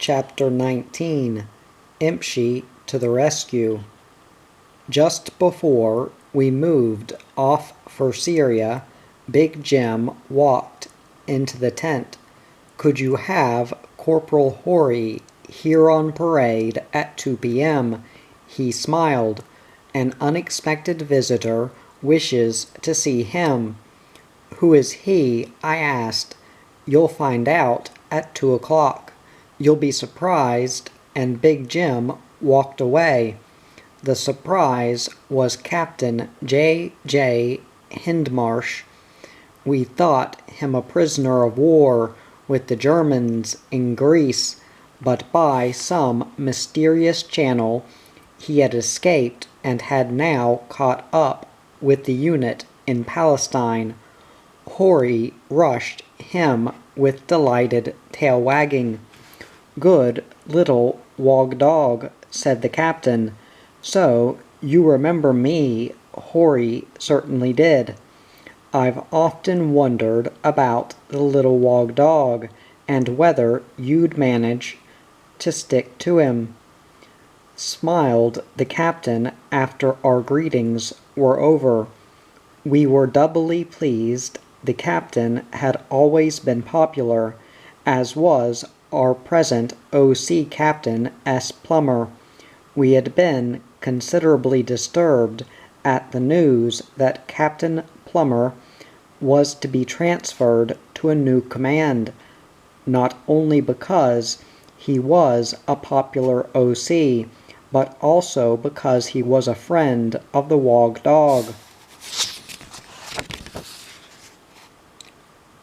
Chapter 19 Imshi to the Rescue. Just before we moved off for Syria, Big Jim walked into the tent. "Could you have Corporal Horrie here on parade at 2 p.m.? He smiled. "An unexpected visitor wishes to see him." "Who is he?" I asked. "You'll find out at 2 o'clock. You'll be surprised," and Big Jim walked away. The surprise was Captain J. Hindmarsh. We thought him a prisoner of war with the Germans in Greece, but by some mysterious channel he had escaped and had now caught up with the unit in Palestine. Horrie rushed him with delighted tail wagging. "Good little wog dog," said the captain. "So you remember me?" Horrie certainly did. "I've often wondered about the little wog dog, and whether you'd manage to stick to him," smiled the captain after our greetings were over. We were doubly pleased. The captain had always been popular, as was our present O.C. Captain S. Plummer. We had been considerably disturbed at the news that Captain Plummer was to be transferred to a new command, not only because he was a popular O.C., but also because he was a friend of the wog dog.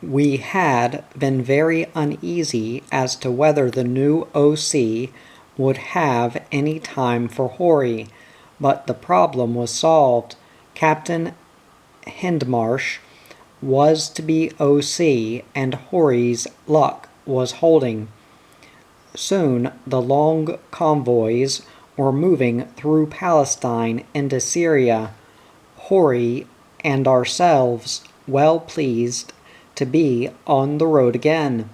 We had been very uneasy as to whether the new O.C. would have any time for Horrie, but the problem was solved. Captain Hindmarsh was to be O.C., and Horrie's luck was holding. Soon the long convoys were moving through Palestine into Syria. Horrie and ourselves well pleased to be on the road again.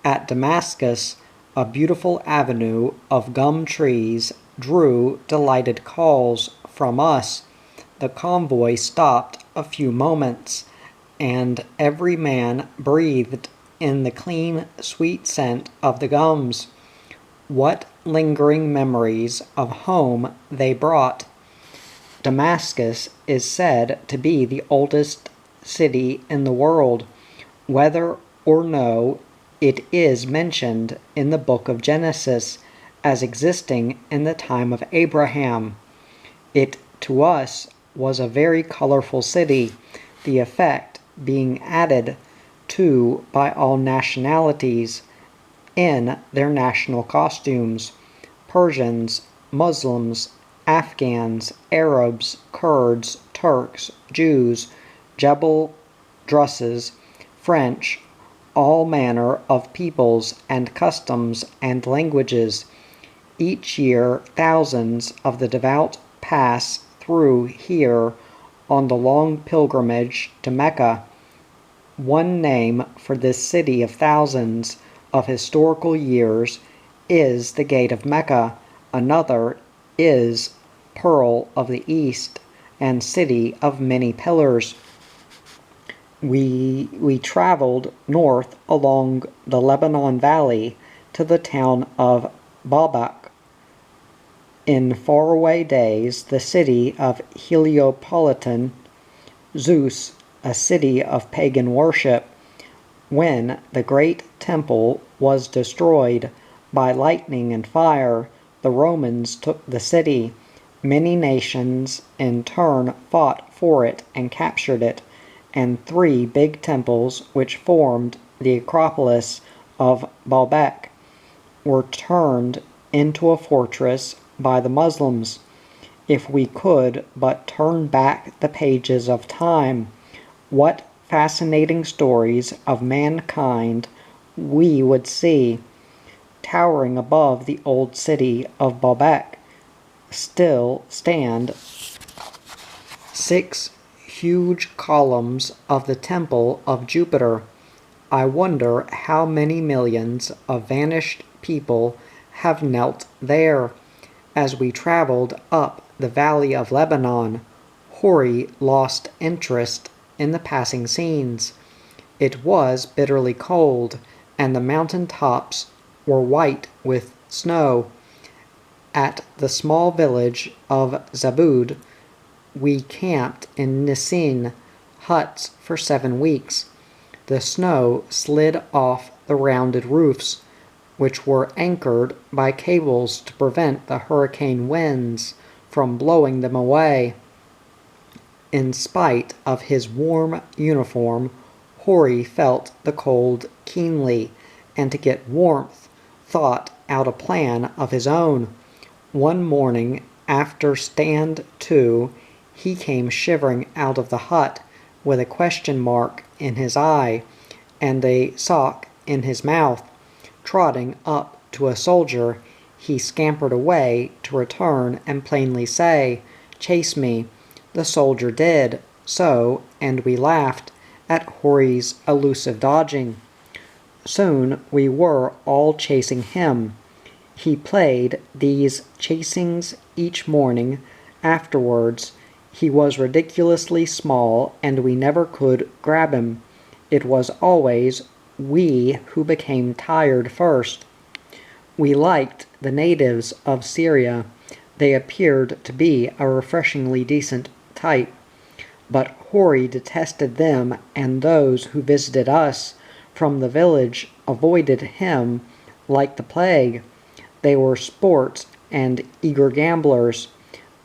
At Damascus, a beautiful avenue of gum trees drew delighted calls from us. The convoy stopped a few moments, and every man breathed in the clean, sweet scent of the gums. What lingering memories of home they brought! Damascus is said to be the oldest city in the world. Whether or no it is mentioned in the book of Genesis as existing in the time of Abraham, it to us was a very colorful city, the effect being added to by all nationalities in their national costumes: Persians, Muslims, Afghans, Arabs, Kurds, Turks, Jews, Jebel Drusses, French, all manner of peoples and customs and languages. Each year thousands of the devout pass through here on the long pilgrimage to Mecca. One name for this city of thousands of historical years is the Gate of Mecca. Another is Pearl of the East and City of Many Pillars. We traveled north along the Lebanon Valley to the town of Baalbek. In faraway days, the city of Heliopolitan Zeus, a city of pagan worship. When the great temple was destroyed by lightning and fire, the Romans took the city. Many nations in turn fought for it and captured it, and 3 big temples, which formed the Acropolis of Baalbek, were turned into a fortress by the Muslims. If we could but turn back the pages of time, what fascinating stories of mankind we would see. Towering above the old city of Baalbek still stand 6 huge columns of the Temple of Jupiter. I wonder how many millions of vanished people have knelt there. As we traveled up the valley of Lebanon, Horrie lost interest in the passing scenes. It was bitterly cold, and the mountain tops were white with snow. At the small village of Zabud, we camped in Nissin huts for 7 weeks. The snow slid off the rounded roofs, which were anchored by cables to prevent the hurricane winds from blowing them away. In spite of his warm uniform, Horrie felt the cold keenly, and to get warmth, thought out a plan of his own. One morning, after stand 2, he came shivering out of the hut, with a question mark in his eye, and a sock in his mouth. Trotting up to a soldier, he scampered away to return and plainly say, "Chase me." The soldier did so, and we laughed at Horrie's elusive dodging. Soon we were all chasing him. He played these chasings each morning. Afterwards, he was ridiculously small, and we never could grab him. It was always we who became tired first. We liked the natives of Syria. They appeared to be a refreshingly decent type. But Horrie detested them, and those who visited us from the village avoided him like the plague. They were sports and eager gamblers.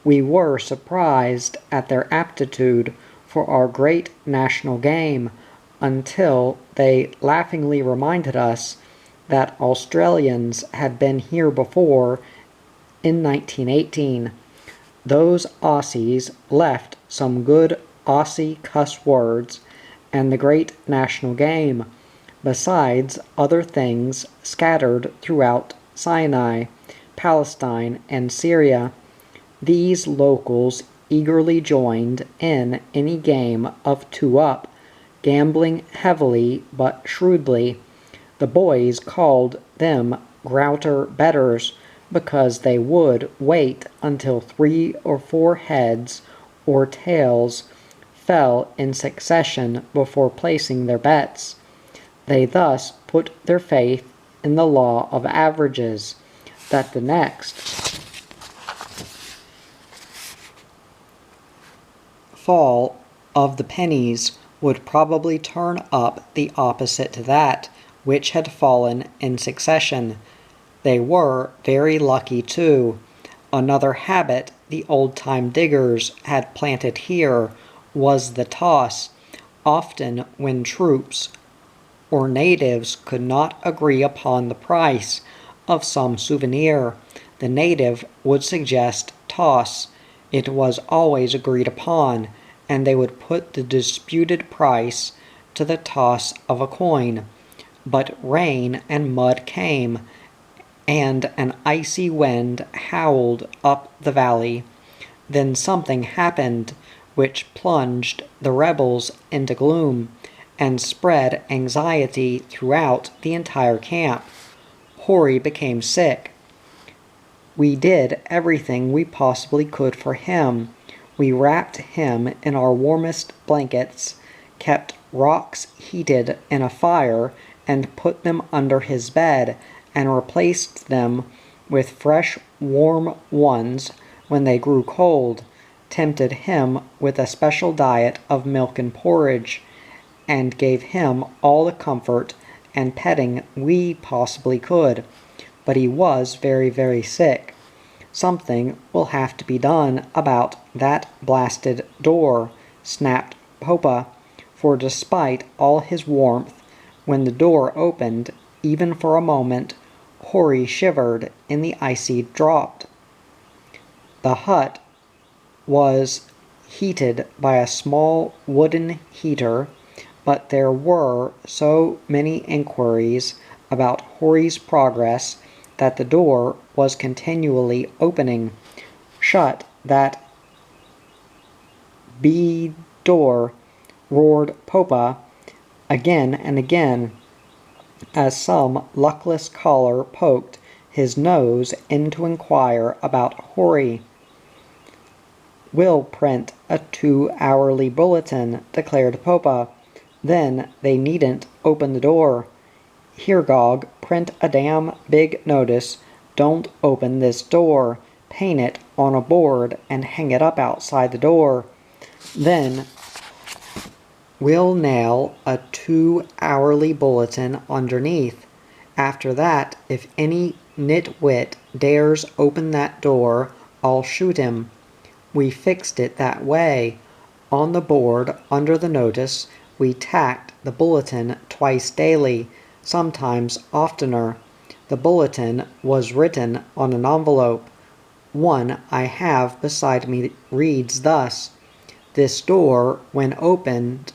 We were surprised at their aptitude for our great national game, until they laughingly reminded us that Australians had been here before in 1918. Those Aussies left some good Aussie cuss words and the great national game, besides other things scattered throughout Sinai, Palestine, and Syria. These locals eagerly joined in any game of 2-up, gambling heavily but shrewdly. The boys called them grouter betters because they would wait until 3 or 4 heads or tails fell in succession before placing their bets. They thus put their faith in the law of averages, that the next fall of the pennies would probably turn up the opposite to that which had fallen in succession. They were very lucky too. Another habit the old-time diggers had planted here was the toss. Often when troops or natives could not agree upon the price of some souvenir, the native would suggest toss. It was always agreed upon, and they would put the disputed price to the toss of a coin. But rain and mud came, and an icy wind howled up the valley. Then something happened which plunged the rebels into gloom, and spread anxiety throughout the entire camp. Horrie became sick. We did everything we possibly could for him. We wrapped him in our warmest blankets, kept rocks heated in a fire, and put them under his bed, and replaced them with fresh, warm ones when they grew cold, tempted him with a special diet of milk and porridge, and gave him all the comfort and petting we possibly could. But he was very, very sick. "Something will have to be done about that blasted door," snapped Popa, for despite all his warmth, when the door opened, even for a moment, Horrie shivered in the icy draught. The hut was heated by a small wooden heater, but there were so many inquiries about Horrie's progress that the door was continually opening. "Shut that door," roared Popa again and again. as some luckless caller poked his nose in to inquire about Horrie. "We'll print a 2-hourly bulletin," declared Popa. "Then they needn't open the door. Here, Gog, print a damn big notice. Don't open this door. Paint it on a board and hang it up outside the door. Then we'll nail a 2-hourly bulletin underneath. After that, if any nitwit dares open that door, I'll shoot him." We fixed it that way. On the board under the notice, we tacked the bulletin twice daily, sometimes oftener. The bulletin was written on an envelope. One I have beside me reads thus: "This door, when opened,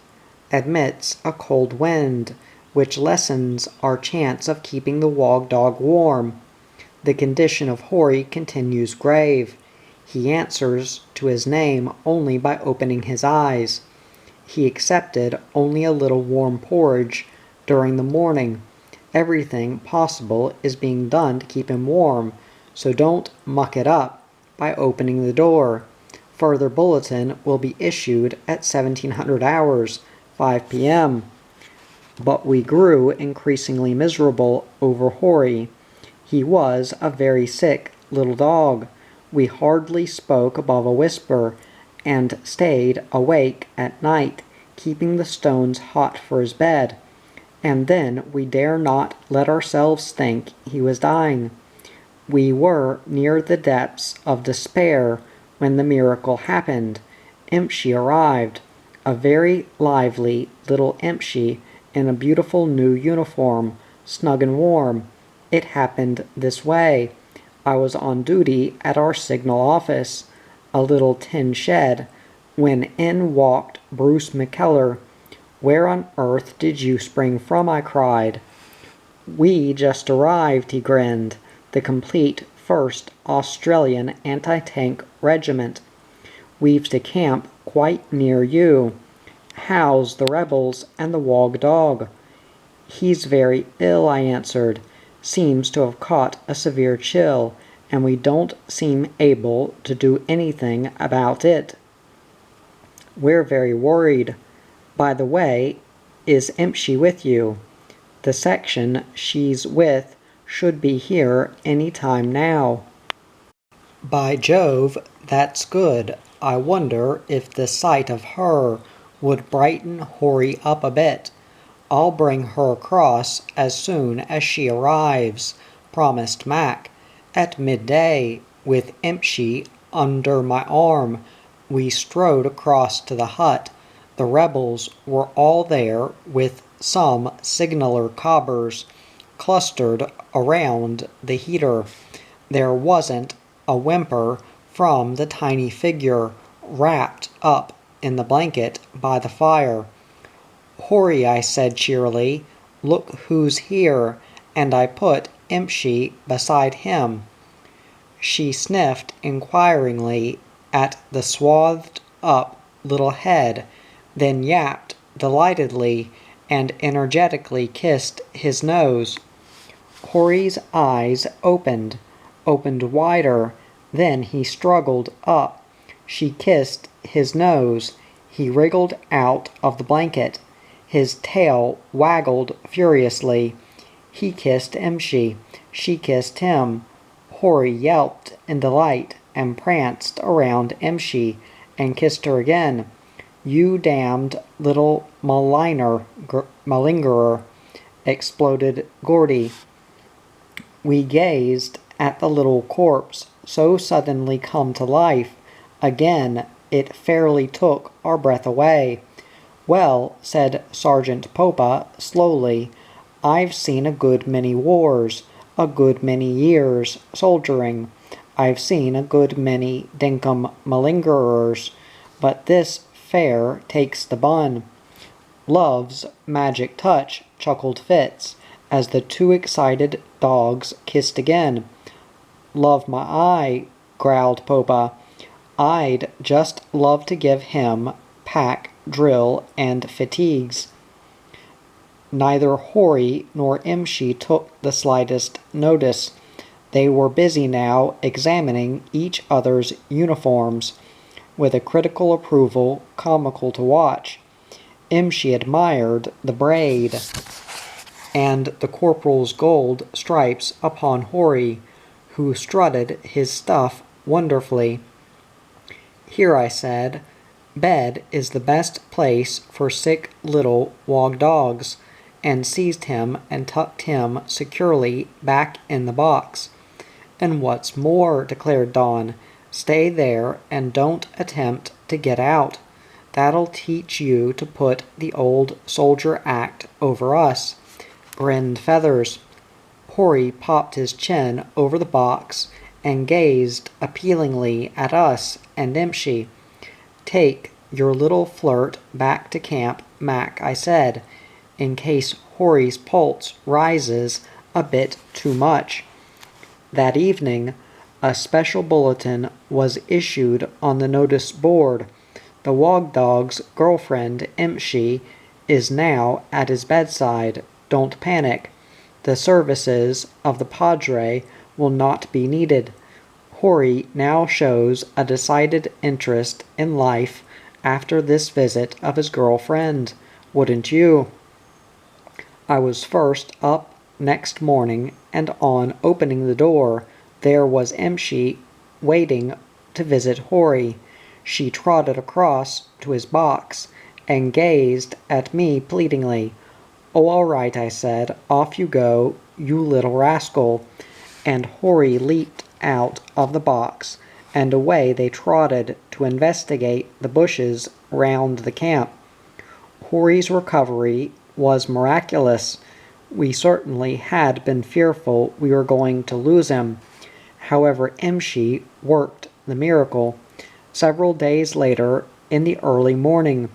admits a cold wind, which lessens our chance of keeping the dog warm. The condition of Horrie continues grave. He answers to his name only by opening his eyes. He accepted only a little warm porridge during the morning. Everything possible is being done to keep him warm, so don't muck it up by opening the door. Further bulletin will be issued at 1700 hours, 5 p.m. But we grew increasingly miserable over Horrie. He was a very sick little dog. We hardly spoke above a whisper, and stayed awake at night, keeping the stones hot for his bed. And then we dare not let ourselves think he was dying. We were near the depths of despair when the miracle happened. Impshi arrived, a very lively little Impshi in a beautiful new uniform, snug and warm. It happened this way. I was on duty at our signal office, a little tin shed, when in walked Bruce McKellar. "Where on earth did you spring from?" I cried. "We just arrived," he grinned. "The complete 1st Australian Anti-Tank Regiment. We've to camp quite near you. How's the rebels and the Wog dog?" "He's very ill," I answered. "Seems to have caught a severe chill, and we don't seem able to do anything about it. We're very worried. By the way, is Impshi with you?" "The section she's with should be here any time now." "By Jove, that's good. I wonder if the sight of her would brighten Horrie up a bit. I'll bring her across as soon as she arrives," promised Mac. At midday, with Impshi under my arm, we strode across to the hut. The rebels were all there, with some signaller cobbers clustered around the heater. There wasn't a whimper from the tiny figure wrapped up in the blanket by the fire. "Horrie," I said cheerily, "look who's here," and I put Impshi beside him. She sniffed inquiringly at the swathed-up little head, then yapped delightedly and energetically kissed his nose. Horrie's eyes opened wider, then he struggled up. She kissed his nose. He wriggled out of the blanket. His tail waggled furiously. He kissed Impshi. She kissed him. Horrie yelped in delight and pranced around Impshi and kissed her again. "You damned little malingerer," exploded Gordy. We gazed at the little corpse, so suddenly come to life. Again it fairly took our breath away. "Well," said Sergeant Popa slowly, "I've seen a good many wars, a good many years soldiering. I've seen a good many dinkum malingerers, but this fair takes the bun." "Love's magic touch," chuckled Fitz, as the two excited dogs kissed again. "Love my eye," growled Popa. "I'd just love to give him pack, drill, and fatigues." Neither Horrie nor Imshi took the slightest notice. They were busy now examining each other's uniforms, with a critical approval comical to watch. Imshi admired the braid and the corporal's gold stripes upon Horrie, who strutted his stuff wonderfully. "Here," I said, "bed is the best place for sick little wog dogs," and seized him and tucked him securely back in the box. "And what's more," declared Don, "stay there and don't attempt to get out. That'll teach you to put the old soldier act over us," grinned Feathers. Horrie popped his chin over the box and gazed appealingly at us and Imshi. "Take your little flirt back to camp, Mac," I said, "in case Horrie's pulse rises a bit too much." That evening, a special bulletin was issued on the notice board. The Wog Dog's girlfriend, Imshi, is now at his bedside. Don't panic. The services of the Padre will not be needed. Horrie now shows a decided interest in life after this visit of his girlfriend. Wouldn't you? I was first up next morning, and on opening the door, there was Imshi waiting to visit Horrie. She trotted across to his box and gazed at me pleadingly. "Oh, all right," I said. "Off you go, you little rascal." And Horrie leaped out of the box, and away they trotted to investigate the bushes round the camp. Horrie's recovery was miraculous. We certainly had been fearful we were going to lose him. However, Imshi worked the miracle. Several days later, in the early morning,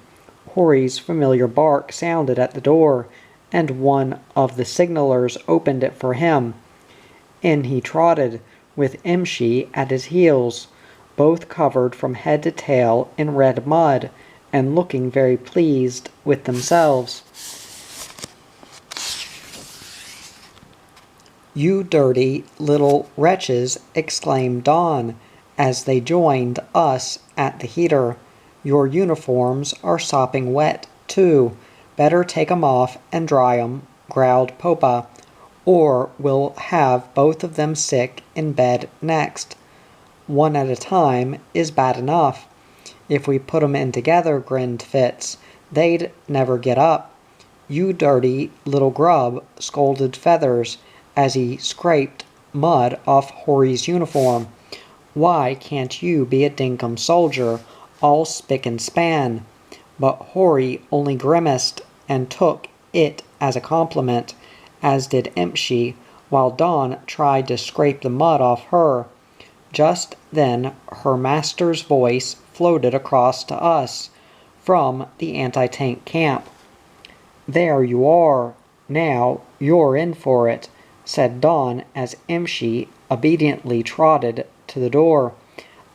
Horrie's familiar bark sounded at the door, and one of the signalers opened it for him. In he trotted, with Imshi at his heels, both covered from head to tail in red mud, and looking very pleased with themselves. "You dirty little wretches," exclaimed Don, as they joined us at the heater. "Your uniforms are sopping wet, too. Better take 'em off and dry 'em," growled Popa, "or we'll have both of them sick in bed next. One at a time is bad enough. If we put 'em in together," grinned Fitz, "they'd never get up." "You dirty little grub," scolded Feathers, as he scraped mud off Horrie's uniform. "Why can't you be a dinkum soldier, all spick and span?" But Horrie only grimaced and took it as a compliment, as did Imshi, while Don tried to scrape the mud off her. Just then her master's voice floated across to us from the anti-tank camp. "There you are. Now you're in for it," said Don as Imshi obediently trotted to the door.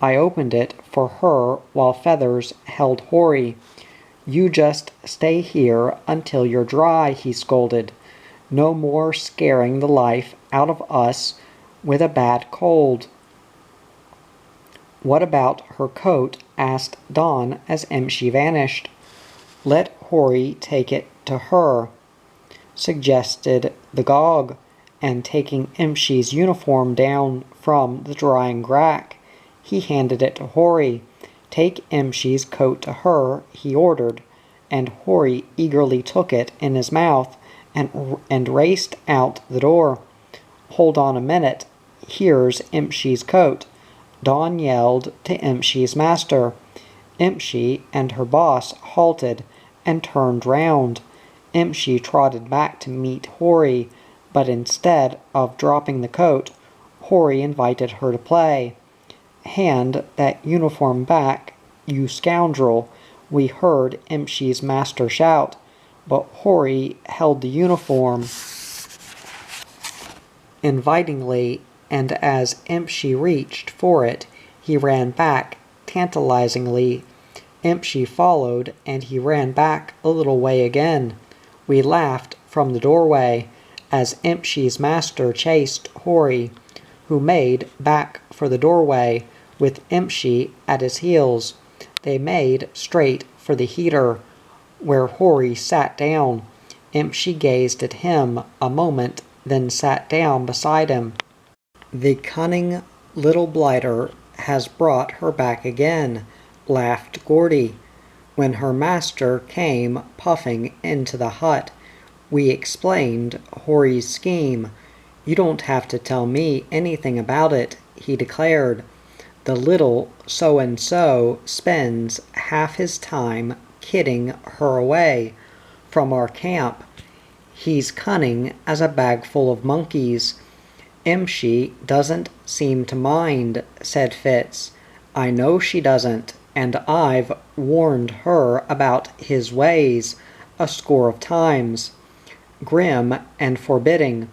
I opened it for her while Feathers held Horrie. "You just stay here until you're dry," he scolded. "No more scaring the life out of us with a bad cold." "What about her coat?" asked Don as Imshi vanished. "Let Horrie take it to her," suggested the Gog, and taking Imshi's uniform down from the drying rack, he handed it to Horrie. "Take Imshi's coat to her," he ordered, and Horrie eagerly took it in his mouth and raced out the door. "Hold on a minute. Here's Imshi's coat," Don yelled to Imshi's master. Imshi and her boss halted and turned round. Imshi trotted back to meet Horrie, but instead of dropping the coat, Horrie invited her to play. "Hand that uniform back, you scoundrel," we heard Imshi's master shout, but Horrie held the uniform invitingly, and as Imshi reached for it, he ran back tantalizingly. Imshi followed, and he ran back a little way again. We laughed from the doorway as Imshi's master chased Horrie, who made back for the doorway with Imshi at his heels. They made straight for the heater, where Horrie sat down. Imshi gazed at him a moment, then sat down beside him. "The cunning little blighter has brought her back again," laughed Gordy. When her master came puffing into the hut, we explained Horrie's scheme. "You don't have to tell me anything about it," he declared. "The little so-and-so spends half his time kidding her away from our camp. He's cunning as a bag full of monkeys." "Imshi doesn't seem to mind," said Fitz. "I know she doesn't, and I've warned her about his ways a score of times. Grim and forbidding,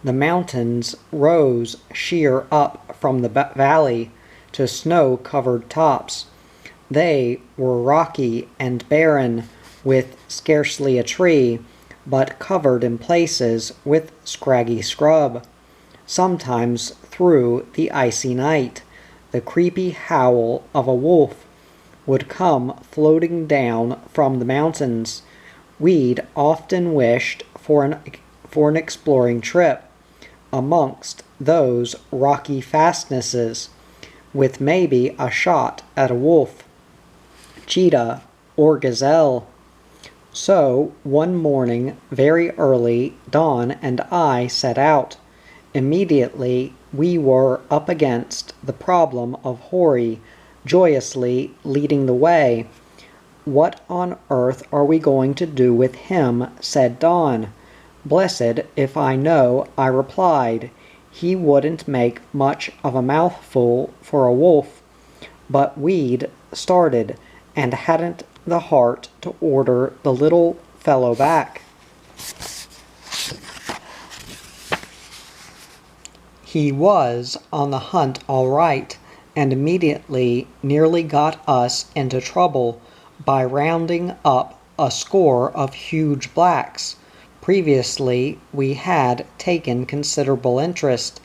the mountains rose sheer up from the valley to snow-covered tops. They were rocky and barren, with scarcely a tree, but covered in places with scraggy scrub. Sometimes through the icy night, the creepy howl of a wolf would come floating down from the mountains. We'd often wished for an exploring trip amongst those rocky fastnesses, with maybe a shot at a wolf, cheetah, or gazelle. So one morning, very early, Dawn and I set out. Immediately we were up against the problem of Horrie, joyously leading the way. "What on earth are we going to do with him?" said Dawn. "Blessed if I know," I replied. "He wouldn't make much of a mouthful for a wolf." But we'd started, and hadn't the heart to order the little fellow back. He was on the hunt all right, and immediately nearly got us into trouble by rounding up a score of huge blacks. Previously we had taken considerable interest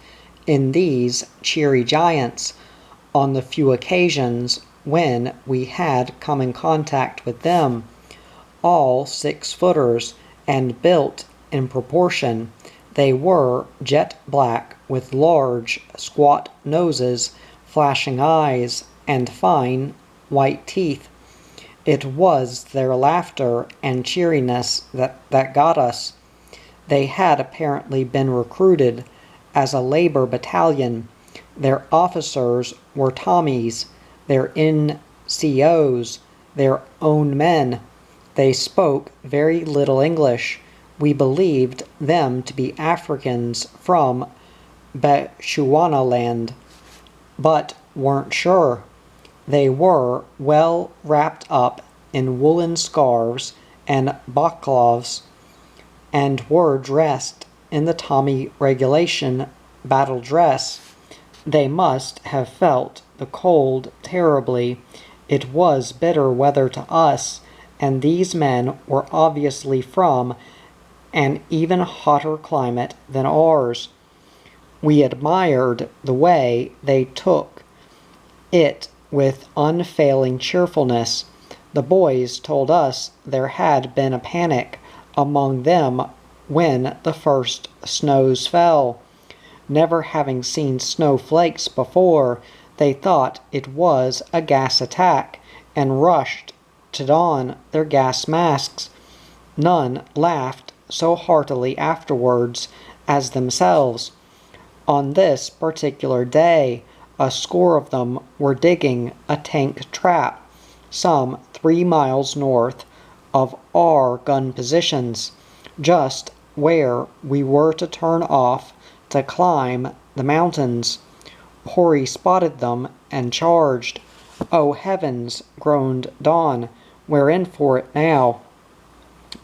in these cheery giants on the few occasions when we had come in contact with them, all 6-footers and built in proportion. They were jet black with large, squat noses, flashing eyes, and fine, white teeth. It was their laughter and cheeriness that got us. They had apparently been recruited as a labor battalion. Their officers were Tommies, their NCOs, their own men. They spoke very little English. We believed them to be Africans from Bechuanaland, but weren't sure. They were well wrapped up in woolen scarves and balaclavas, and were dressed in the Tommy regulation battle dress. They must have felt the cold terribly. It was bitter weather to us, and these men were obviously from an even hotter climate than ours. We admired the way they took it with unfailing cheerfulness. The boys told us there had been a panic among them when the first snows fell. Never having seen snowflakes before, they thought it was a gas attack and rushed to don their gas masks. None laughed so heartily afterwards as themselves. On this particular day, a score of them were digging a tank trap some 3 miles north of our gun positions, just where we were to turn off to climb the mountains. Horrie spotted them and charged. "Oh heavens," groaned Dawn, "we're in for it now."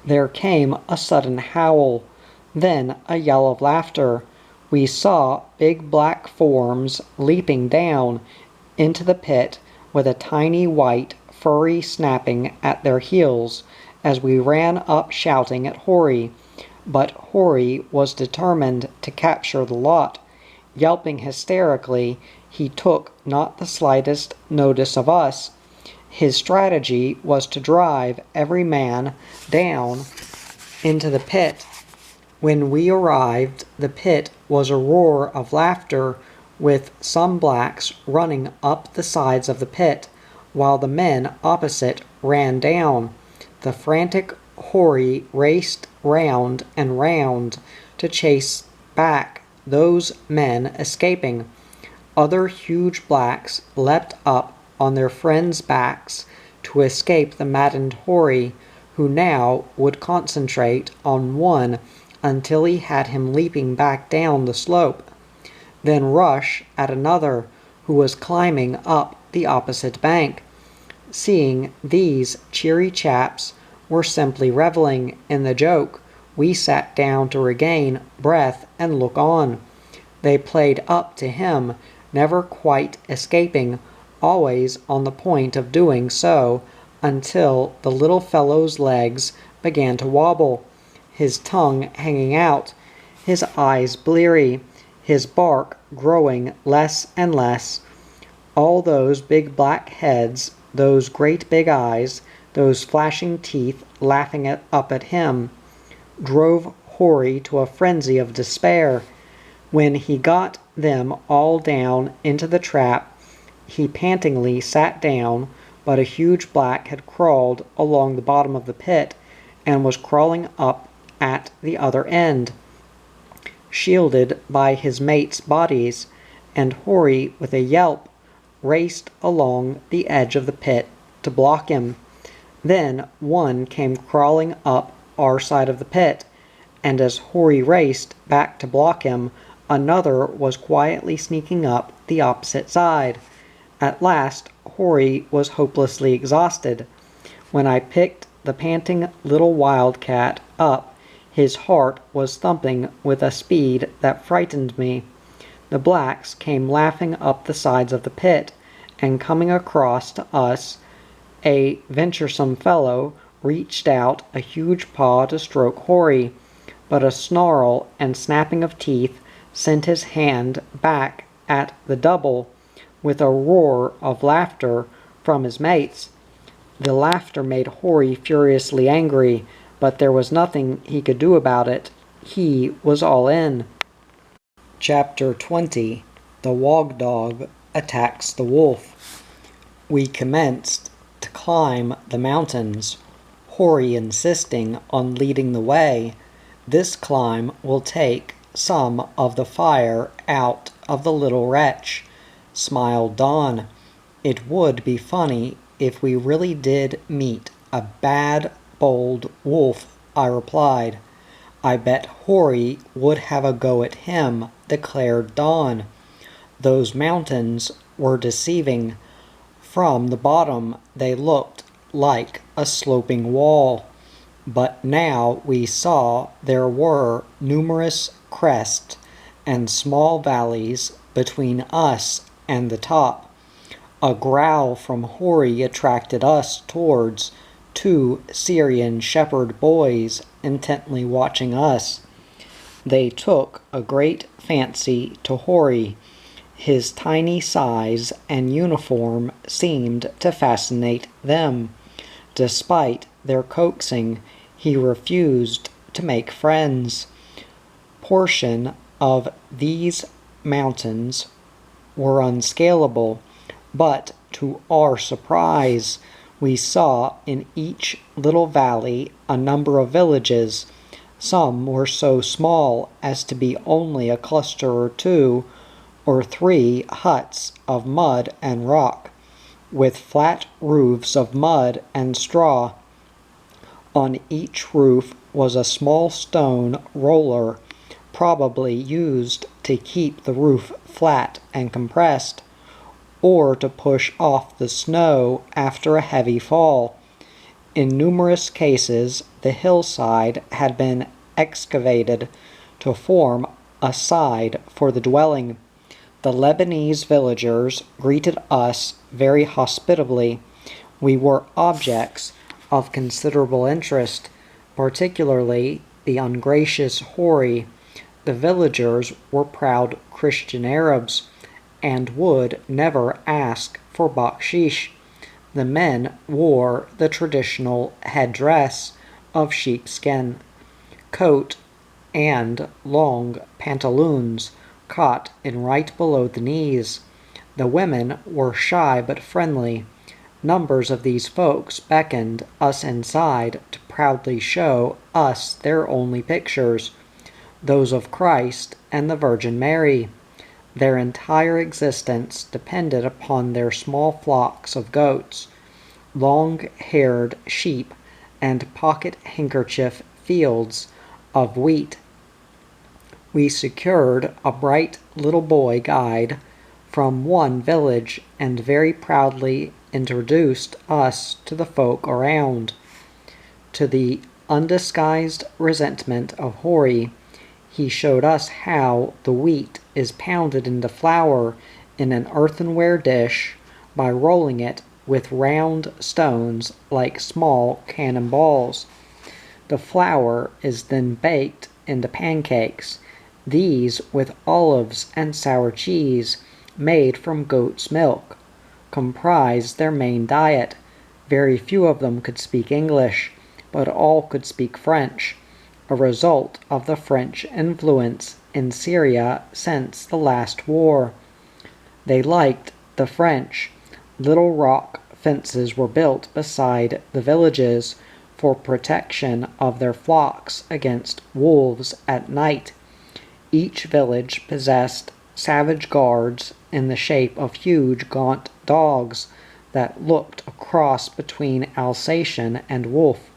There came a sudden howl, then a yell of laughter. We saw big black forms leaping down into the pit with a tiny white furry snapping at their heels, as we ran up shouting at Horrie. But Horrie was determined to capture the lot. Yelping hysterically, he took not the slightest notice of us. His strategy was to drive every man down into the pit. When we arrived, the pit was a roar of laughter, with some blacks running up the sides of the pit, while the men opposite ran down. The frantic Horrie raced round and round to chase back those men escaping. Other huge blacks leapt up on their friends' backs to escape the maddened Horrie, who now would concentrate on one until he had him leaping back down the slope, then rush at another who was climbing up the opposite bank. Seeing these cheery chaps were simply reveling in the joke, we sat down to regain breath and look on. They played up to him, never quite escaping, always on the point of doing so, until the little fellow's legs began to wobble, his tongue hanging out, his eyes bleary, his bark growing less and less. All those big black heads, those great big eyes, those flashing teeth laughing up at him, drove Horrie to a frenzy of despair. When he got them all down into the trap, he pantingly sat down, but a huge black had crawled along the bottom of the pit and was crawling up at the other end, shielded by his mates' bodies, and Horrie, with a yelp, raced along the edge of the pit to block him. Then one came crawling up our side of the pit, and as Horrie raced back to block him, another was quietly sneaking up the opposite side. At last, Horrie was hopelessly exhausted. When I picked the panting little wildcat up, his heart was thumping with a speed that frightened me. The blacks came laughing up the sides of the pit, and coming across to us, a venturesome fellow reached out a huge paw to stroke Horrie, but a snarl and snapping of teeth sent his hand back at the double, with a roar of laughter from his mates. The laughter made Horrie furiously angry, but there was nothing he could do about it. He was all in. Chapter 20. The Wog Dog Attacks the Wolf. We commenced to climb the mountains, Horrie insisting on leading the way. This climb will take some of the fire out of the little wretch, smiled Dawn. It would be funny if we really did meet a bad, bold wolf, I replied. I bet Horrie would have a go at him, declared Dawn. Those mountains were deceiving. From the bottom they looked like a sloping wall, but now we saw there were numerous crests and small valleys between us and the top. A growl from Horrie attracted us towards two Syrian shepherd boys intently watching us. They took a great fancy to Horrie. His tiny size and uniform seemed to fascinate them. Despite their coaxing, he refused to make friends. Portion of these mountains were unscalable, but to our surprise, we saw in each little valley a number of villages. Some were so small as to be only a cluster or two or three huts of mud and rock, with flat roofs of mud and straw. On each roof was a small stone roller, probably used to keep the roof flat and compressed, or to push off the snow after a heavy fall. In numerous cases, the hillside had been excavated to form a side for the dwelling. The Lebanese villagers greeted us very hospitably. We were objects of considerable interest, particularly the ungracious Horrie. The villagers were proud Christian Arabs, and would never ask for bakshish. The men wore the traditional headdress of sheepskin, coat, and long pantaloons caught in right below the knees. The women were shy but friendly. Numbers of these folks beckoned us inside to proudly show us their only pictures, those of Christ and the Virgin Mary. Their entire existence depended upon their small flocks of goats, long-haired sheep, and pocket-handkerchief fields of wheat. We secured a bright little boy guide from one village and very proudly introduced us to the folk around. To the undisguised resentment of Horrie, he showed us how the wheat is pounded into flour in an earthenware dish by rolling it with round stones like small cannonballs. The flour is then baked into pancakes, these with olives and sour cheese made from goat's milk comprise their main diet. Very few of them could speak English, but all could speak French, a result of the French influence in Syria since the last war. They liked the French. Little rock fences were built beside the villages for protection of their flocks against wolves at night. Each village possessed savage guards in the shape of huge gaunt dogs that looked a cross between Alsatian and wolf.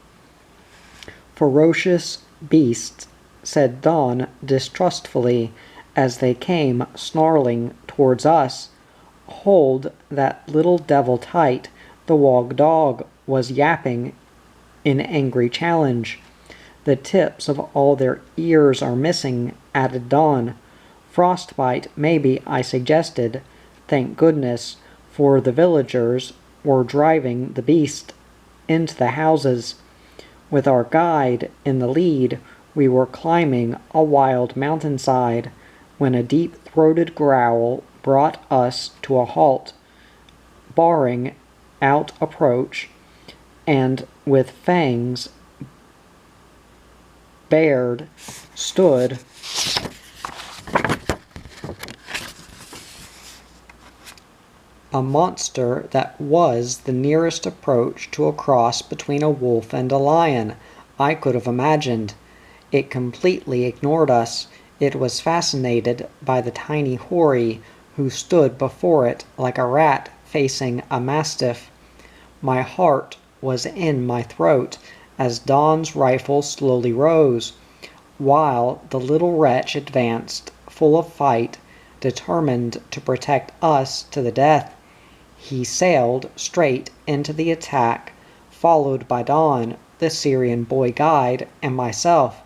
"Ferocious beasts," said Don distrustfully as they came snarling towards us. "Hold that little devil tight," the wog dog was yapping in angry challenge. "The tips of all their ears are missing," added Don. "Frostbite, maybe," I suggested. Thank goodness, for the villagers were driving the beast into the houses. With our guide in the lead, we were climbing a wild mountainside when a deep-throated growl brought us to a halt, barring out approach, and with fangs bared stood a monster that was the nearest approach to a cross between a wolf and a lion I could have imagined. It completely ignored us. It was fascinated by the tiny Horrie, who stood before it like a rat facing a mastiff. My heart was in my throat as Don's rifle slowly rose, while the little wretch advanced, full of fight, determined to protect us to the death. He sailed straight into the attack, followed by Don, the Syrian boy guide, and myself.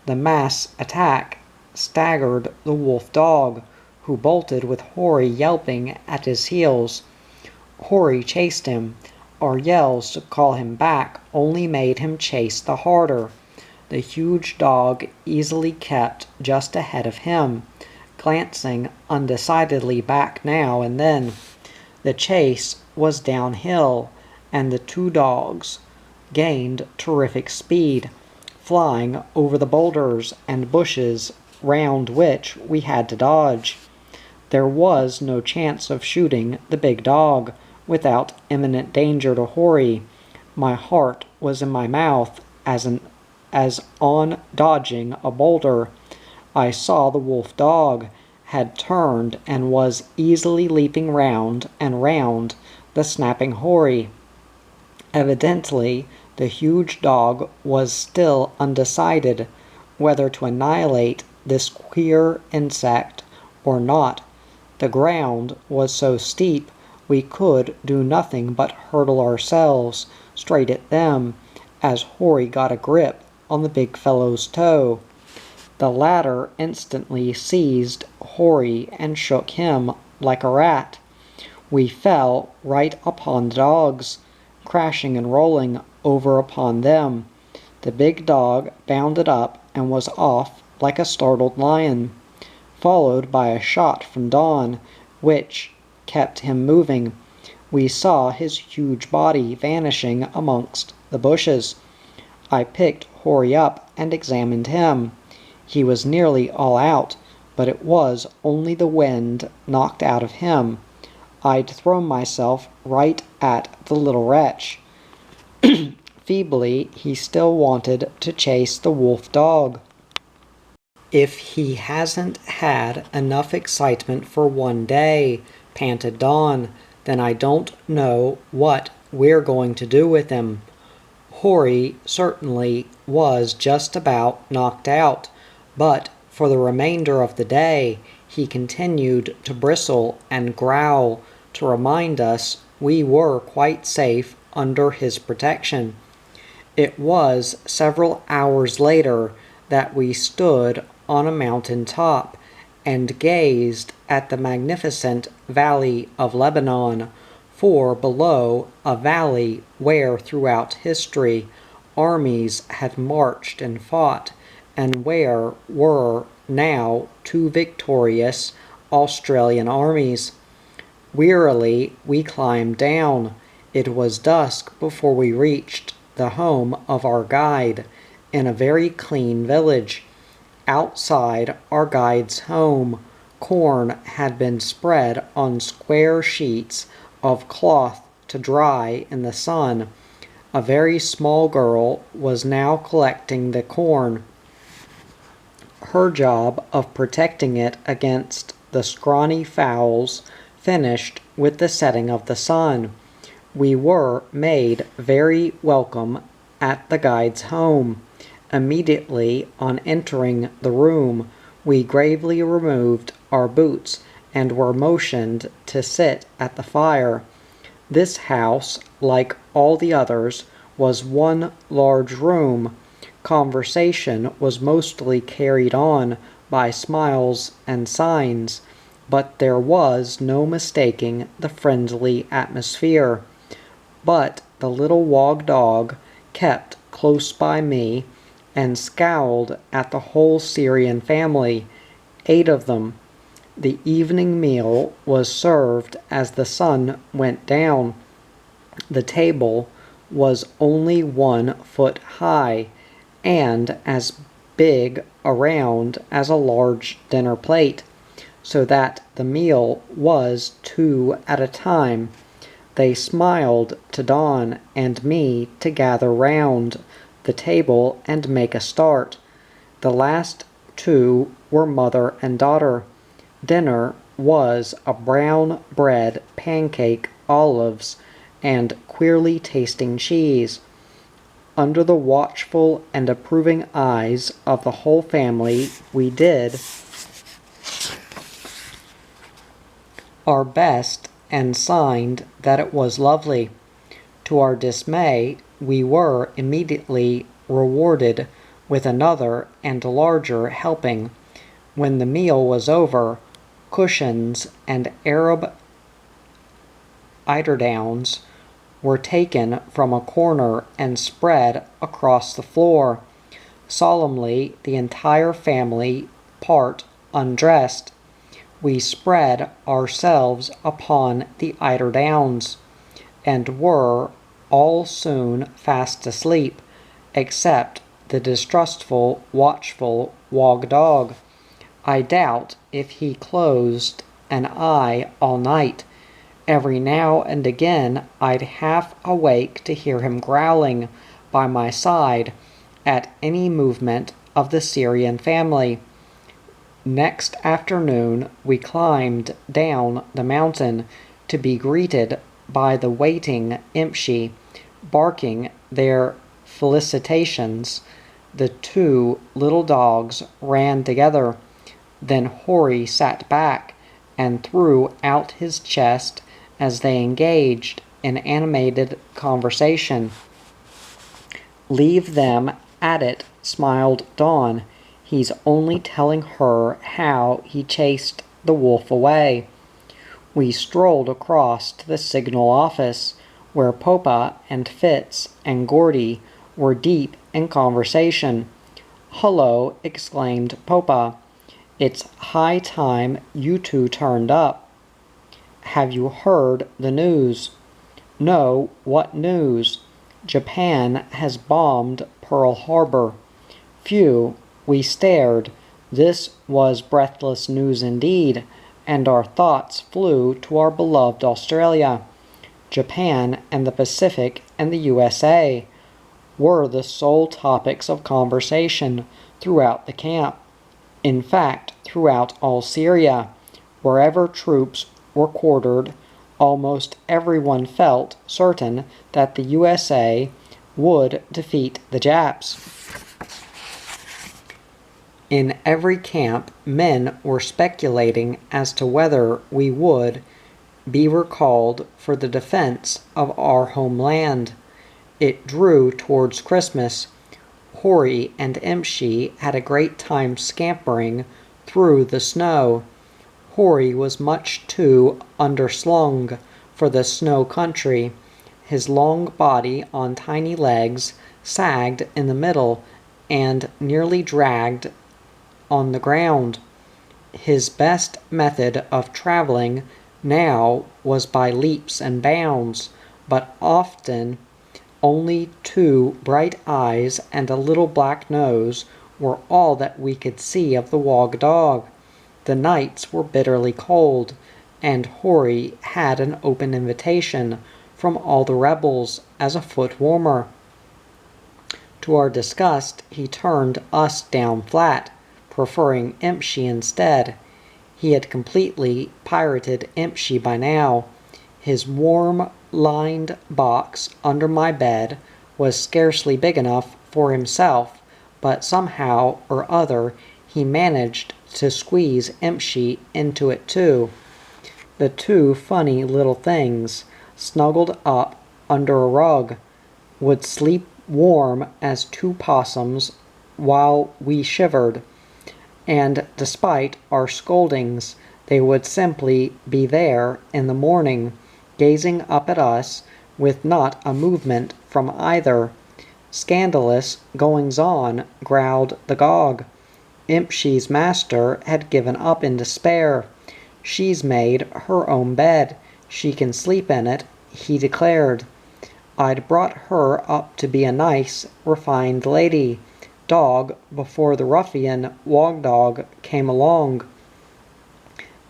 The mass attack staggered the wolf dog, who bolted with Horrie yelping at his heels. Horrie chased him. Our yells to call him back only made him chase the harder. The huge dog easily kept just ahead of him, glancing undecidedly back now and then. The chase was downhill, and the two dogs gained terrific speed, flying over the boulders and bushes round which we had to dodge. There was no chance of shooting the big dog without imminent danger to Horrie. My heart was in my mouth as on dodging a boulder. I saw the wolf dog had turned and was easily leaping round and round the snapping Horrie. Evidently, the huge dog was still undecided whether to annihilate this queer insect or not. The ground was so steep we could do nothing but hurtle ourselves straight at them as Horrie got a grip on the big fellow's toe. The latter instantly seized Horrie and shook him like a rat. We fell right upon the dogs, crashing and rolling over upon them. The big dog bounded up and was off like a startled lion, followed by a shot from Dawn, which kept him moving. We saw his huge body vanishing amongst the bushes. I picked Horrie up and examined him. He was nearly all out, but it was only the wind knocked out of him. I'd thrown myself right at the little wretch. Feebly, he still wanted to chase the wolf dog. "If he hasn't had enough excitement for one day," panted Dawn, "then I don't know what we're going to do with him." Horrie certainly was just about knocked out, but for the remainder of the day he continued to bristle and growl to remind us we were quite safe under his protection. It was several hours later that we stood on a mountain top and gazed at the magnificent Valley of Lebanon, for below, a valley where throughout history armies had marched and fought, and where were now two victorious Australian armies. Wearily we climbed down. It was dusk before we reached the home of our guide, in a very clean village. Outside our guide's home, corn had been spread on square sheets of cloth to dry in the sun. A very small girl was now collecting the corn, her job of protecting it against the scrawny fowls finished with the setting of the sun. We were made very welcome at the guide's home. Immediately on entering the room, we gravely removed our boots and were motioned to sit at the fire. This house, like all the others, was one large room. Conversation was mostly carried on by smiles and signs, but there was no mistaking the friendly atmosphere. But the little wog dog kept close by me and scowled at the whole Syrian family, 8 of them. The evening meal was served as the sun went down. The table was only 1 foot high, and as big around as a large dinner plate, so that the meal was 2 at a time. They smiled to Dawn and me to gather round the table and make a start. The last 2 were mother and daughter. Dinner was a brown bread, pancake, olives, and queerly tasting cheese. Under the watchful and approving eyes of the whole family, we did our best and signed that it was lovely. To our dismay, we were immediately rewarded with another and larger helping. When the meal was over, cushions and Arab eiderdowns were taken from a corner and spread across the floor. Solemnly, the entire family part undressed. We spread ourselves upon the eiderdowns, and were all soon fast asleep, except the distrustful, watchful wog dog. I doubt if he closed an eye all night. Every now and again I'd half awake to hear him growling by my side at any movement of the Syrian family. Next afternoon we climbed down the mountain to be greeted by the waiting Impshi, barking their felicitations. The 2 little dogs ran together. Then Horrie sat back and threw out his chest as they engaged in animated conversation. "Leave them at it," smiled Dawn. "He's only telling her how he chased the wolf away." We strolled across to the signal office, where Popa and Fitz and Gordy were deep in conversation. "Hullo," exclaimed Popa. "It's high time you two turned up. Have you heard the news?" "No, what news?" "Japan has bombed Pearl Harbor." Phew, we stared. This was breathless news indeed, and our thoughts flew to our beloved Australia. Japan and the Pacific and the USA were the sole topics of conversation throughout the camp. In fact, throughout all Syria, wherever troops were quartered, almost everyone felt certain that the USA would defeat the Japs. In every camp, men were speculating as to whether we would be recalled for the defense of our homeland. It drew towards Christmas. Horrie and Imshi had a great time scampering through the snow. Horrie was much too underslung for the snow country. His long body on tiny legs sagged in the middle and nearly dragged on the ground. His best method of traveling now was by leaps and bounds, but often only two bright eyes and a little black nose were all that we could see of the Wog Dog. The nights were bitterly cold, and Horrie had an open invitation from all the rebels as a foot warmer. To our disgust, he turned us down flat, preferring Imshi instead. He had completely pirated Imshi by now. His warm-lined box under my bed was scarcely big enough for himself, but somehow or other he managed to squeeze Imshi into it too. The two funny little things, snuggled up under a rug, would sleep warm as two possums while we shivered, and despite our scoldings, they would simply be there in the morning, gazing up at us with not a movement from either. "Scandalous goings-on," growled the Gog. Imshi's master had given up in despair. "She's made her own bed. She can sleep in it," he declared. "I'd brought her up to be a nice, refined lady, dog, before the ruffian Wog Dog came along.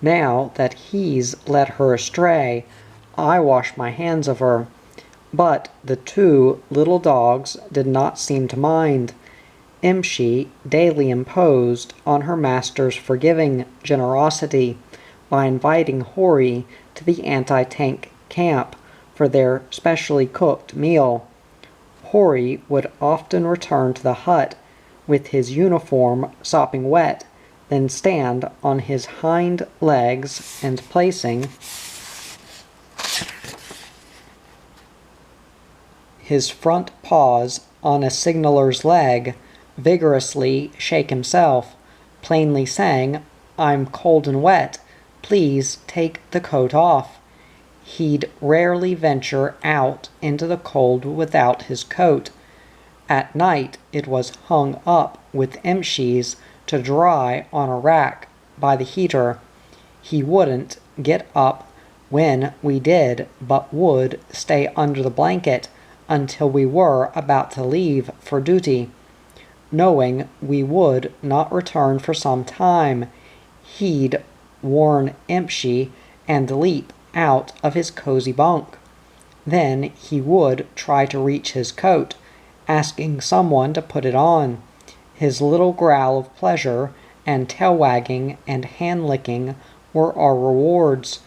Now that he's led her astray, I wash my hands of her." But the two little dogs did not seem to mind. Imshi daily imposed on her master's forgiving generosity by inviting Horrie to the anti-tank camp for their specially cooked meal. Horrie would often return to the hut with his uniform sopping wet, then stand on his hind legs and placing his front paws on a signaler's leg, vigorously shake himself, plainly saying, "I'm cold and wet, please take the coat off." He'd rarely venture out into the cold without his coat. At night it was hung up with Imshi's to dry on a rack by the heater. He wouldn't get up when we did, but would stay under the blanket until we were about to leave for duty. Knowing we would not return for some time, he'd warn Imshi and leap out of his cozy bunk. Then he would try to reach his coat, asking someone to put it on. His little growl of pleasure and tail-wagging and hand-licking were our rewards.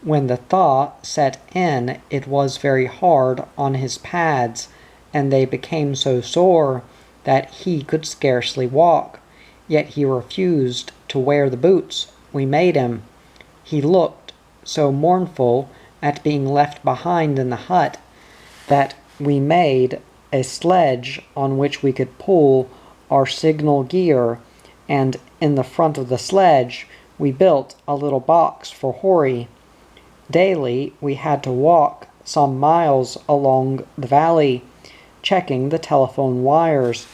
When the thaw set in, it was very hard on his pads, and they became so sore that he could scarcely walk, yet he refused to wear the boots we made him. He looked so mournful at being left behind in the hut that we made a sledge on which we could pull our signal gear, and in the front of the sledge we built a little box for Horrie. Daily, we had to walk some miles along the valley, checking the telephone wires.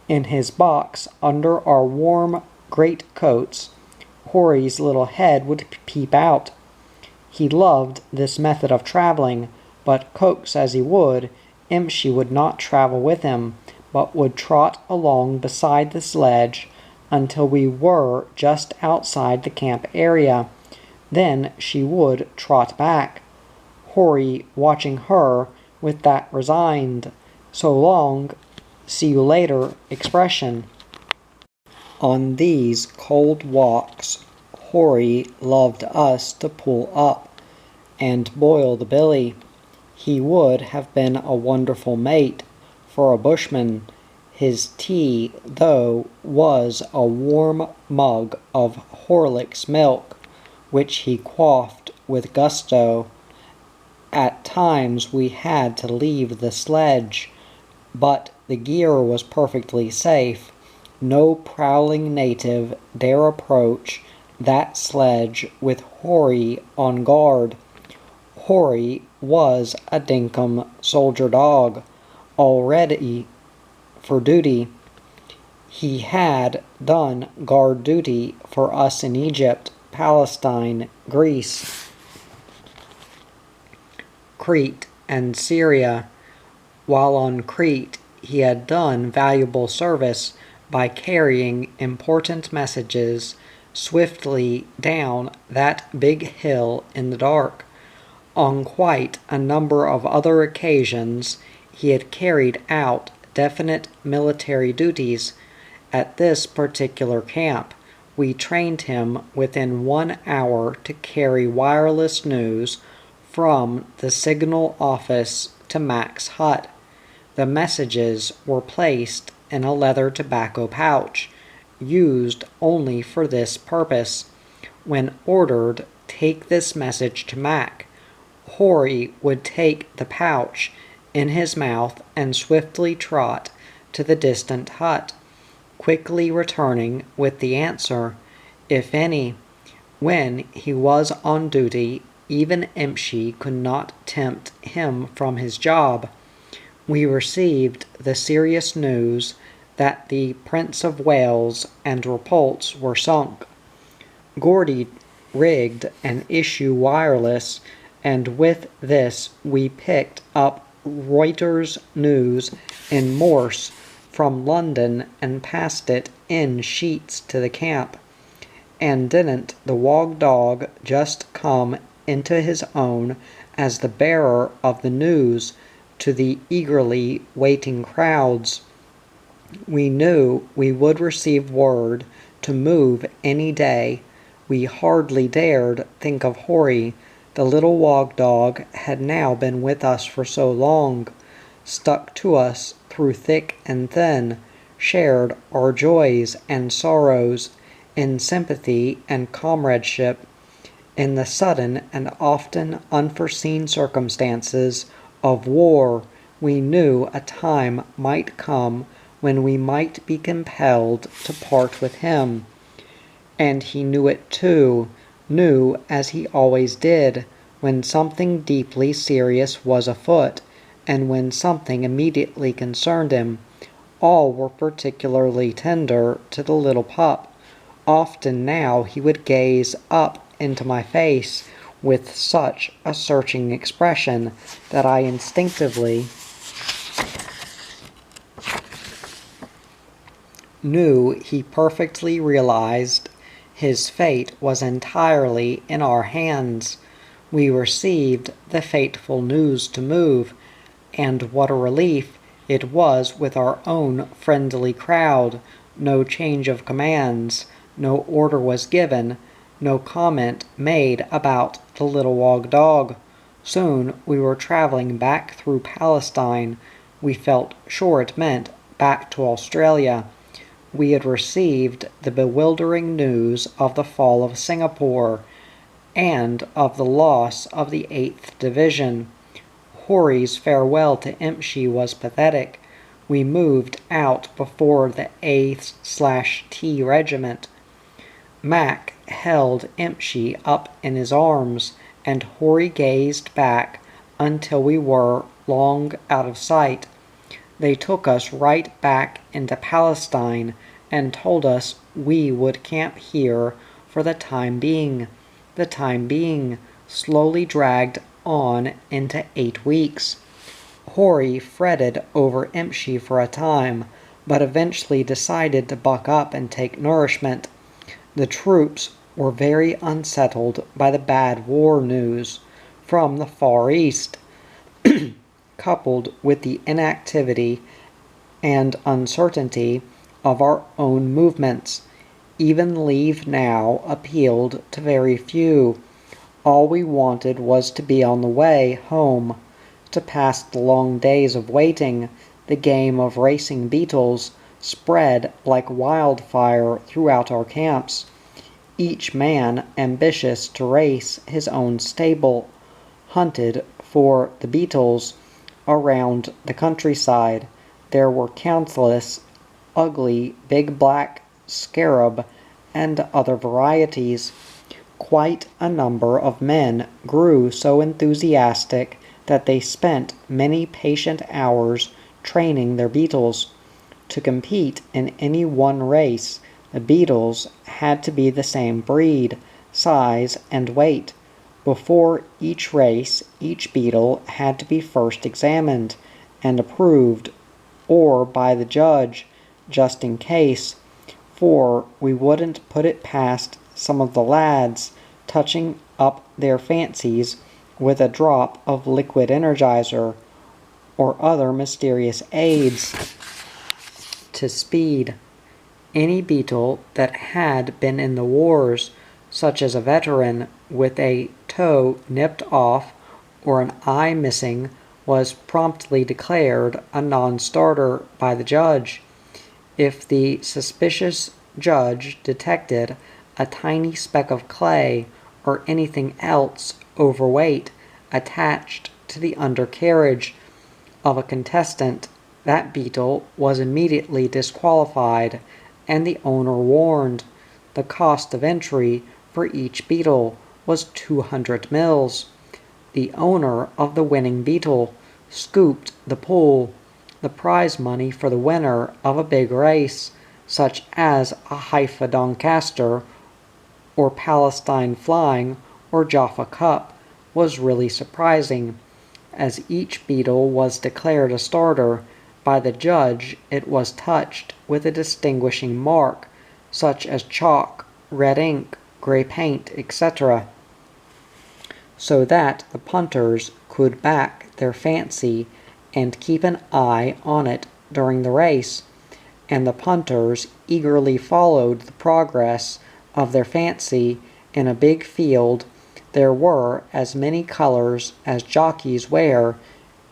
In his box under our warm greatcoats, Horrie's little head would peep out. He loved this method of traveling, but coax as he would, Imshi would not travel with him, but would trot along beside the sledge until we were just outside the camp area. Then she would trot back, Horrie watching her with that resigned, "So long, see you later" expression. On these cold walks, Horrie loved us to pull up and boil the billy. He would have been a wonderful mate for a bushman. His tea, though, was a warm mug of Horlick's milk, which he quaffed with gusto. At times we had to leave the sledge, but the gear was perfectly safe. No prowling native dare approach that sledge with Horrie on guard. Horrie was a dinkum soldier dog, all ready for duty. He had done guard duty for us in Egypt, Palestine, Greece, Crete, and Syria. While on Crete, he had done valuable service by carrying important messages swiftly down that big hill in the dark. On quite a number of other occasions, he had carried out definite military duties. At this particular camp, we trained him within 1 hour to carry wireless news from the signal office to Mac's hut. The messages were placed in a leather tobacco pouch, used only for this purpose. When ordered, "Take this message to Mac," Horrie would take the pouch in his mouth and swiftly trot to the distant hut, quickly returning with the answer, if any. When he was on duty, even Imshi could not tempt him from his job. We received the serious news that the Prince of Wales and Repulse were sunk. Gordy rigged an issue wireless, and with this we picked up Reuters news in Morse from London and passed it in sheets to the camp. And didn't the wog dog just come into his own as the bearer of the news to the eagerly waiting crowds? We knew we would receive word to move any day. We hardly dared think of Horrie. The little wog dog had now been with us for so long, stuck to us through thick and thin, shared our joys and sorrows, in sympathy and comradeship. In the sudden and often unforeseen circumstances of war, we knew a time might come when we might be compelled to part with him. And he knew it too, knew, as he always did, when something deeply serious was afoot, and when something immediately concerned him. All were particularly tender to the little pup. Often now he would gaze up into my face with such a searching expression that I instinctively knew he perfectly realized his fate was entirely in our hands. We received the fateful news to move, and what a relief it was with our own friendly crowd. No change of commands, no order was given, no comment made about the little wog dog. Soon we were traveling back through Palestine. We felt sure it meant back to Australia. We had received the bewildering news of the fall of Singapore and of the loss of the 8th Division. Horrie's farewell to Imshi was pathetic. We moved out before the A/T Regiment. Mac held Imshi up in his arms and Horrie gazed back until we were long out of sight. They took us right back into Palestine and told us we would camp here for the time being. The time being slowly dragged on into 8 weeks. Horrie fretted over Imshi for a time, but eventually decided to buck up and take nourishment. The troops were very unsettled by the bad war news from the Far East, coupled with the inactivity and uncertainty of our own movements. Even leave now appealed to very few. All we wanted was to be on the way home, to pass the long days of waiting. The game of racing beetles spread like wildfire throughout our camps. Each man ambitious to race his own stable hunted for the beetles around the countryside. There were countless ugly big black scarab and other varieties. Quite a number of men grew so enthusiastic that they spent many patient hours training their beetles. To compete in any one race, the beetles had to be the same breed, size, and weight. Before each race, each beetle had to be first examined and approved, or by the judge, just in case, for we wouldn't put it past some of the lads touching up their fancies with a drop of liquid energizer or other mysterious aids to speed. Any beetle that had been in the wars, such as a veteran with a toe nipped off or an eye missing, was promptly declared a non-starter by the judge. If the suspicious judge detected a tiny speck of clay or anything else overweight attached to the undercarriage of a contestant, that beetle was immediately disqualified, and the owner warned. The cost of entry for each beetle was 200 mils. The owner of the winning beetle scooped the pool, the prize money for the winner of a big race, such as a Haifa Doncaster, or Palestine Flying, or Jaffa Cup, was really surprising. As each beetle was declared a starter, by the judge it was touched with a distinguishing mark, such as chalk, red ink, gray paint, etc., so that the punters could back their fancy and keep an eye on it during the race, and the punters eagerly followed the progress of their fancy. In a big field there were as many colors as jockeys wear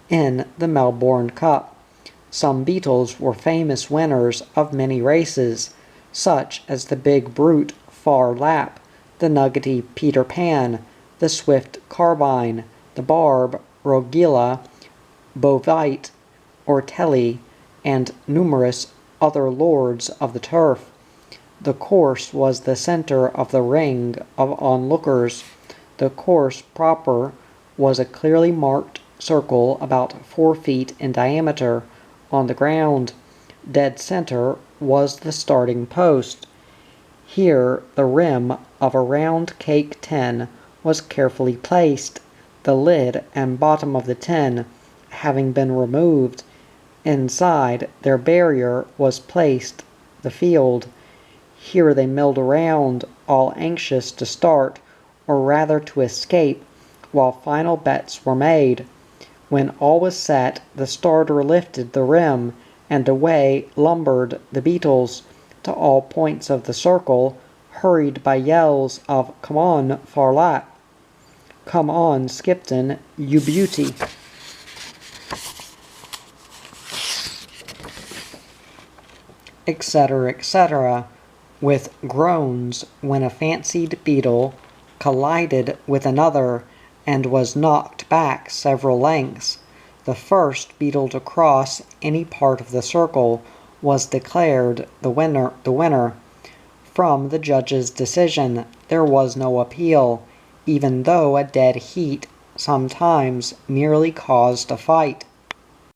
in the Melbourne Cup. Some beetles were famous winners of many races, such as the big brute Far Lap, the nuggety Peter Pan, the swift Carbine, the Barb, Rogila, Bovite, Ortelli, and numerous other lords of the turf. The course was the center of the ring of onlookers. The course proper was a clearly marked circle about 4 feet in diameter on the ground. Dead center was the starting post. Here the rim of a round cake tin was carefully placed, the lid and bottom of the tin having been removed. Inside their barrier was placed the field. Here they milled around, all anxious to start, or rather to escape, while final bets were made. When all was set, the starter lifted the rim, and away lumbered the beetles to all points of the circle, hurried by yells of "Come on, Farlat! Come on, Skipton, you beauty!" etc., etc., with groans when a fancied beetle collided with another and was knocked back several lengths. The first beetle to cross any part of the circle was declared the winner. From the judge's decision there was no appeal. even though a dead heat sometimes merely caused a fight.